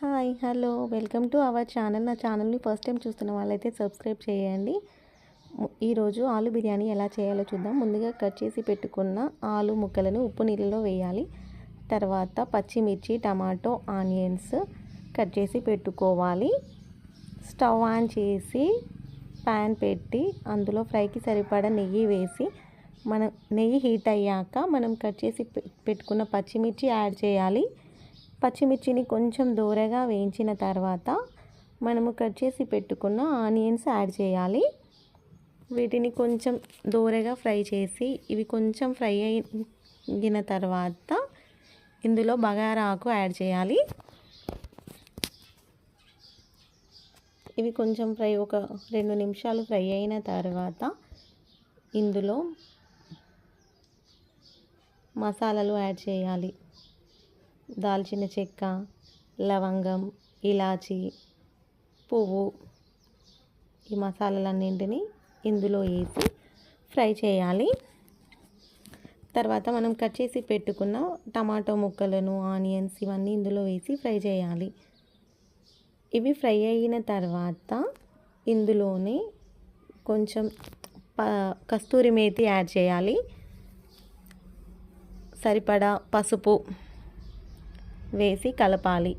Hi hello welcome to our channel. నా ఛానల్ని first time చూస్తున్న వాళ్ళైతే సబ్స్క్రైబ్ చేయండి. ఈరోజు ఆలు బిర్యానీ ఎలా చేయాలో చూద్దాం. ముందుగా కట్ చేసి పెట్టుకున్న ఆలు ముక్కలను ఉప్పు నీళ్ళలో వేయాలి. తర్వాత పచ్చిమిర్చి, టమాటో, ఆనియన్స్ కట్ చేసి పెట్టుకోవాలి. స్టవ్ ఆన్ చేసి ప్యాన్ పెట్టి అందులో ఫ్రైకి సరిపడా నెయ్యి వేసి నెయ్యి హీట్ అయ్యాక మనం కట్ చేసి పెట్టుకున్న పచ్చిమిర్చి యాడ్ చేయాలి. పచ్చిమిర్చిని కొంచెం దూరగా వేయించిన తర్వాత మనము కట్ చేసి పెట్టుకున్న ఆనియన్స్ యాడ్ చేయాలి. వీటిని కొంచెం దూరగా ఫ్రై చేసి ఇవి కొంచెం ఫ్రై అయిన తర్వాత ఇందులో బగారా ఆకు యాడ్ చేయాలి. ఇవి కొంచెం ఒక 2 నిమిషాలు ఫ్రై అయిన తర్వాత ఇందులో మసాలాలు యాడ్ చేయాలి. దాల్చిన చెక్క, లవంగం, ఇలాచి, పువ్వు, ఈ మసాలాలన్నింటినీ ఇందులో వేసి ఫ్రై చేయాలి. తర్వాత మనం కట్ చేసి పెట్టుకున్న టమాటో ముక్కలను, ఆనియన్స్ ఇవన్నీ ఇందులో వేసి ఫ్రై చేయాలి. ఇవి ఫ్రై అయిన తర్వాత ఇందులోనే కొంచెం కస్తూరి మేతి యాడ్ చేయాలి. సరిపడా పసుపు వేసి కలపాలి.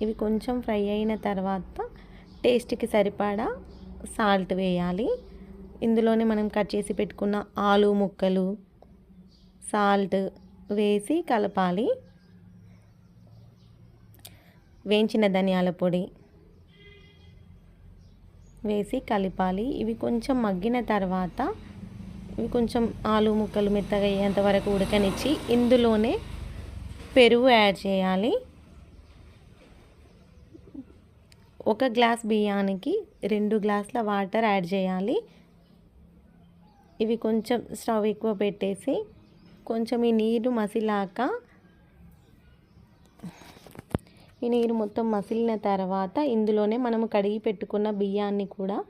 ఇవి కొంచెం ఫ్రై అయిన తర్వాత టేస్ట్కి సరిపడా సాల్ట్ వేయాలి. ఇందులోనే మనం కట్ చేసి పెట్టుకున్న ఆలు ముక్కలు, సాల్ట్ వేసి కలపాలి. వేయించిన ధనియాల పొడి వేసి కలపాలి. ఇవి కొంచెం మగ్గిన తర్వాత ఇవి కొంచెం ఆలు ముక్కలు మెత్తగా అయ్యేంత వరకు ఉడకనిచ్చి ఇందులోనే పెరుగు యాడ్ చేయాలి. 1 గ్లాస్ బియ్యానికి 2 గ్లాసుల వాటర్ యాడ్ చేయాలి. ఇవి కొంచెం స్టవ్ ఎక్కువ పెట్టేసి కొంచెం ఈ నీరు మొత్తం మసిలిన తర్వాత ఇందులోనే మనము కడిగి పెట్టుకున్న బియ్యాన్ని కూడా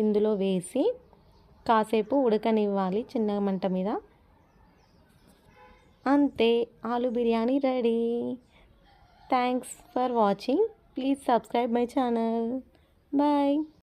ఇందులో వేసి కాసేపు ఉడకనివ్వాలి చిన్న మంట మీద. అంతే, aloo biryani ready. Thanks for watching. Please subscribe my channel. Bye.